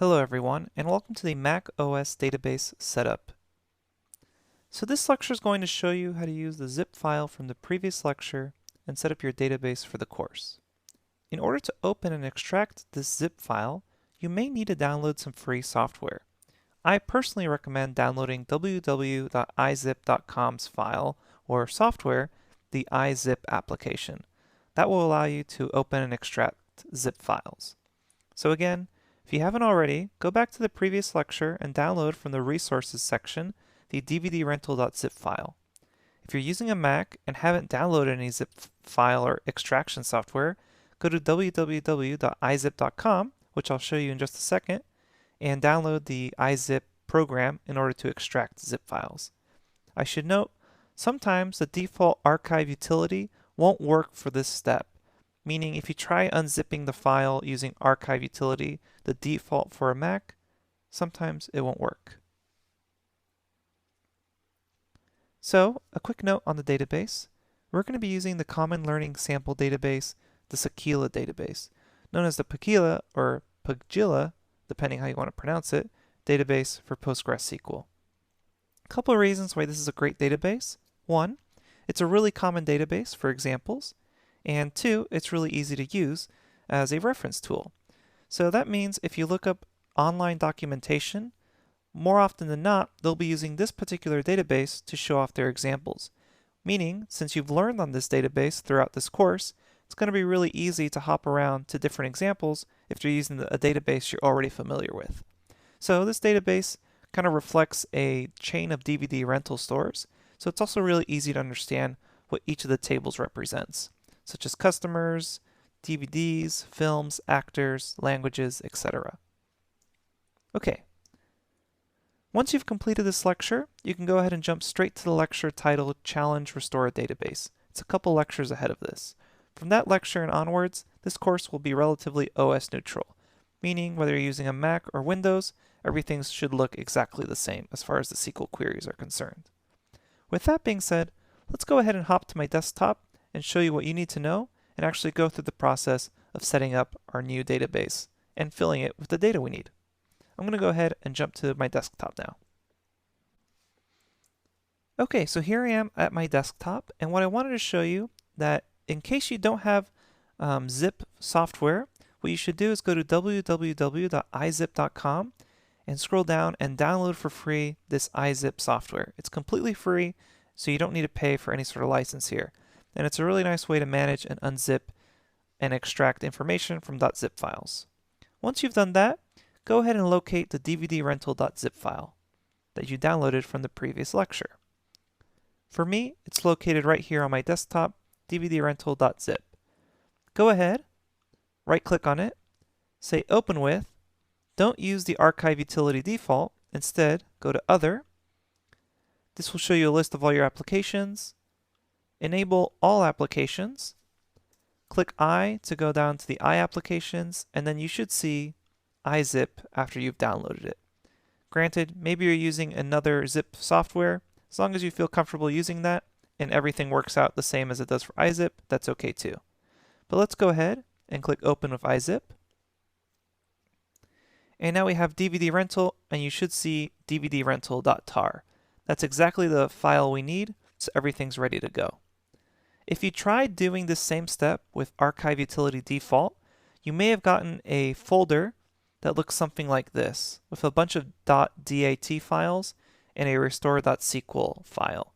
Hello everyone, and welcome to the Mac OS database setup. So this lecture is going to show you how to use the zip file from the previous lecture and set up your database for the course. In order to open and extract this zip file, you may need to download some free software. I personally recommend downloading www.izip.com's file or software, the iZip application. That will allow you to open and extract zip files. So again, if you haven't already, go back to the previous lecture and download from the resources section the dvdrental.zip file. If you're using a Mac and haven't downloaded any zip file or extraction software, go to www.izip.com, which I'll show you in just a second, and download the iZip program in order to extract zip files. I should note, sometimes the default archive utility won't work for this step, meaning if you try unzipping the file using archive utility, the default for a Mac, sometimes it won't work. So, a quick note on the database. We're going to be using the Common Learning Sample Database, the Sakila database, known as the Pagila or Pagila, depending how you want to pronounce it, database for PostgreSQL. A couple of reasons why this is a great database. One, it's a really common database for examples. And two, it's really easy to use as a reference tool. So that means if you look up online documentation, more often than not, they'll be using this particular database to show off their examples. Meaning, since you've learned on this database throughout this course, it's going to be really easy to hop around to different examples if you're using a database you're already familiar with. So this database kind of reflects a chain of DVD rental stores, so it's also really easy to understand what each of the tables represents, such as customers, DVDs, films, actors, languages, etc. Okay. Once you've completed this lecture, you can go ahead and jump straight to the lecture titled Challenge Restore a Database. It's a couple lectures ahead of this. From that lecture and onwards, this course will be relatively OS neutral, meaning whether you're using a Mac or Windows, everything should look exactly the same as far as the SQL queries are concerned. With that being said, let's go ahead and hop to my desktop and show you what you need to know and actually go through the process of setting up our new database and filling it with the data we need. I'm going to go ahead and jump to my desktop now. Okay, so here I am at my desktop, and what I wanted to show you that in case you don't have zip software, what you should do is go to www.izip.com and scroll down and download for free this iZip software. It's completely free, so you don't need to pay for any sort of license here. And it's a really nice way to manage and unzip and extract information from .zip files. Once you've done that, go ahead and locate the dvdrental.zip file that you downloaded from the previous lecture. For me, it's located right here on my desktop, dvdrental.zip. Go ahead, right-click on it, say Open With. Don't use the archive utility default. Instead, go to Other. This will show you a list of all your applications. Enable all applications. Click I to go down to the I applications, and then you should see iZip after you've downloaded it. Granted, maybe you're using another zip software. As long as you feel comfortable using that and everything works out the same as it does for iZip, that's okay too. But let's go ahead and click Open with iZip. And now we have DVD rental, and you should see dvdrental.tar. That's exactly the file we need, so everything's ready to go. If you tried doing this same step with archive utility default, you may have gotten a folder that looks something like this, with a bunch of .dat files and a restore.sql file.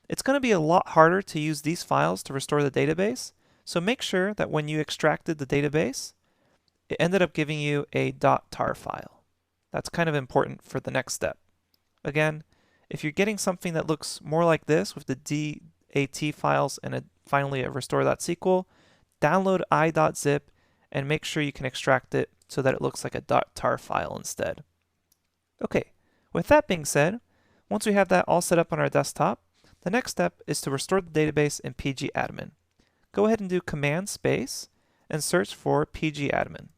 It's going to be a lot harder to use these files to restore the database, so make sure that when you extracted the database, it ended up giving you a .tar file. That's kind of important for the next step. Again, if you're getting something that looks more like this with the .dat files and finally a restore.sql, download i.zip and make sure you can extract it so that it looks like a .tar file instead. Okay, with that being said, once we have that all set up on our desktop, the next step is to restore the database in pgadmin. Go ahead and do Command space and search for pgadmin.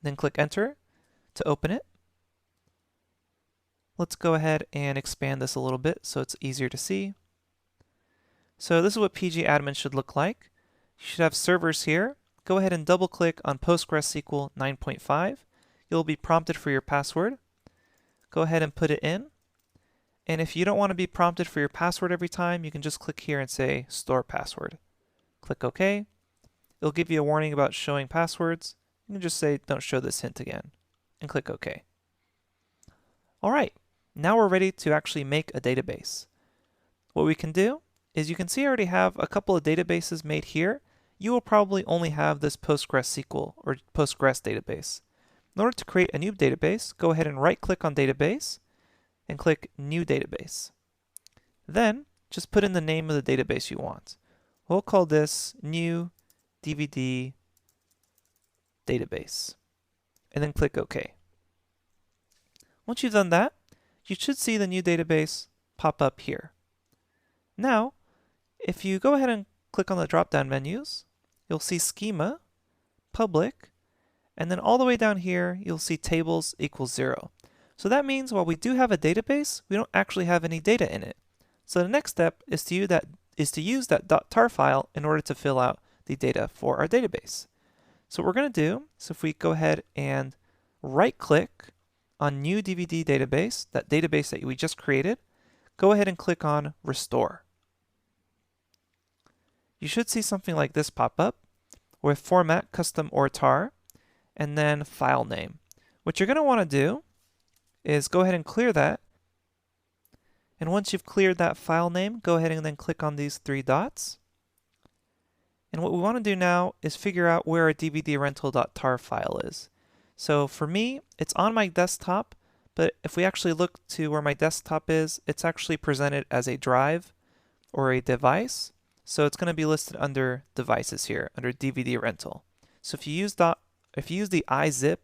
Then click Enter to open it. Let's go ahead and expand this a little bit so it's easier to see. So this is what pgadmin should look like. You should have servers here. Go ahead and double click on PostgreSQL 9.5. you'll be prompted for your password. Go ahead and put it in. And if you don't want to be prompted for your password every time, you can just click here and say Store Password. Click OK. It'll give you a warning about showing passwords. You can just say don't show this hint again and click OK. All right, now we're ready to actually make a database. What we can do is you can see I already have a couple of databases made here. You will probably only have this PostgreSQL or Postgres database. In order to create a new database, go ahead and right-click on Database and click New Database. Then just put in the name of the database you want. We'll call this New DVD Database, and then click OK. Once you've done that, you should see the new database pop up here. Now, if you go ahead and click on the drop-down menus, you'll see Schema, Public, and then all the way down here, you'll see Tables equals 0. So that means while we do have a database, we don't actually have any data in it. So the next step is to use that .tar file in order to fill out the data for our database. So what we're going to do is if we go ahead and right-click on New DVD Database, that database that we just created, go ahead and click on Restore. You should see something like this pop up with Format, Custom, or tar, and then File Name. What you're going to want to do is go ahead and clear that. And once you've cleared that file name, go ahead and then click on these three dots. And what we want to do now is figure out where our dvdrental.tar file is. So for me, it's on my desktop, but if we actually look to where my desktop is, it's actually presented as a drive or a device. So it's going to be listed under devices here, under DVD rental. So if you use the iZip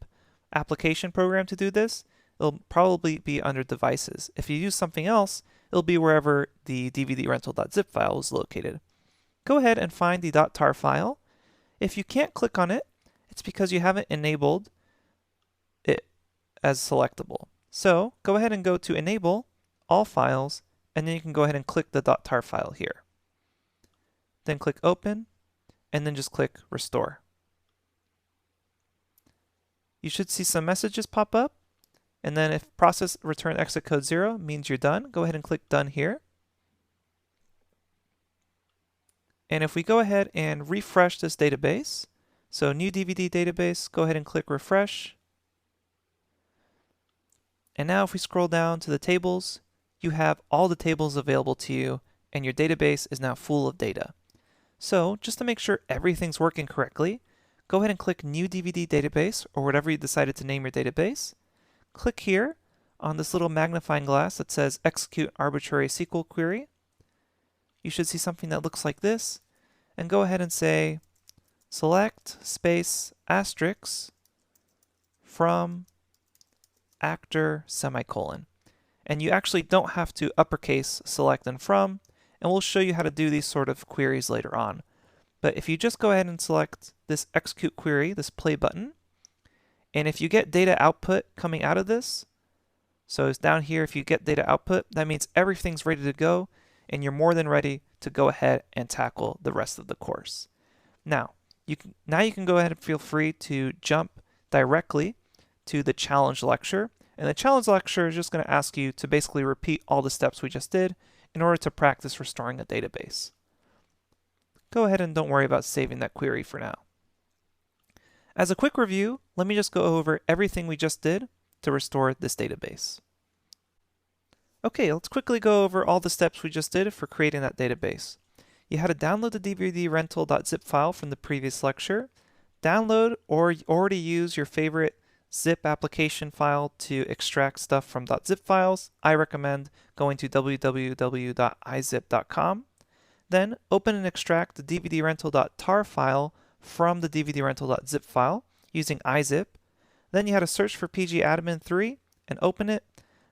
application program to do this, it'll probably be under devices. If you use something else, it'll be wherever the dvdrental.zip file is located. Go ahead and find the .tar file. If you can't click on it, it's because you haven't enabled it as selectable. So go ahead and go to Enable, All Files, and then you can go ahead and click the .tar file here. Then click Open, and then just click Restore. You should see some messages pop up, and then if process return exit code 0 means you're done, go ahead and click Done here. And if we go ahead and refresh this database, so New DVD Database, go ahead and click Refresh. And now if we scroll down to the tables, you have all the tables available to you, and your database is now full of data. So just to make sure everything's working correctly, go ahead and click New DVD Database, or whatever you decided to name your database. Click here on this little magnifying glass that says Execute Arbitrary SQL Query. You should see something that looks like this, and go ahead and say select space asterisk from actor semicolon. And you actually don't have to uppercase select and from, and we'll show you how to do these sort of queries later on. But if you just go ahead and select this execute query, this play button, and if you get data output coming out of this, so it's down here, if you get data output, that means everything's ready to go, and you're more than ready to go ahead and tackle the rest of the course. Now you can go ahead and feel free to jump directly to the challenge lecture, and the challenge lecture is just going to ask you to basically repeat all the steps we just did in order to practice restoring a database. Go ahead and don't worry about saving that query for now. As a quick review, let me just go over everything we just did to restore this database. Okay, let's quickly go over all the steps we just did for creating that database. You had to download the dvdrental.zip file from the previous lecture, download or already use your favorite zip application file to extract stuff from .zip files. I recommend going to www.izip.com. Then open and extract the dvdrental.tar file from the dvdrental.zip file using iZip. Then you had to search for pgadmin3 and open it.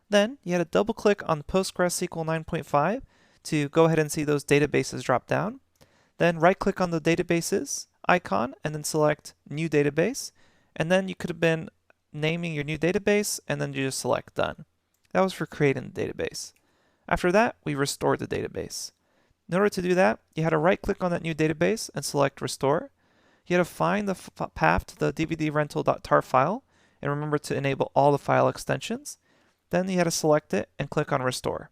Then you had to double click on the PostgreSQL 9.5 to go ahead and see those databases drop down. Then right click on the databases icon and then select New Database. And then you could have been naming your new database and then you just select Done. That was for creating the database. After that, we restored the database. In order to do that, you had to right click on that new database and select Restore. You had to find the path to the dvdrental.tar file, and remember to enable all the file extensions. Then you had to select it and click on Restore.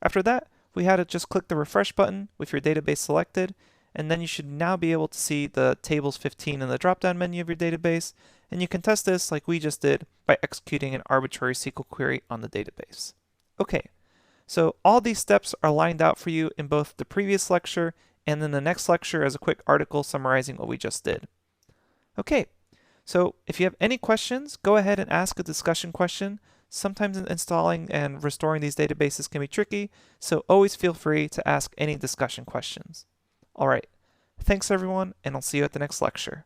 After that, we had to just click the refresh button with your database selected, and then you should now be able to see the tables 15 in the drop-down menu of your database, and you can test this like we just did by executing an arbitrary SQL query on the database. Okay, so all these steps are lined out for you in both the previous lecture and then the next lecture as a quick article summarizing what we just did. Okay, so if you have any questions, go ahead and ask a discussion question. Sometimes installing and restoring these databases can be tricky, so always feel free to ask any discussion questions. All right, thanks everyone, and I'll see you at the next lecture.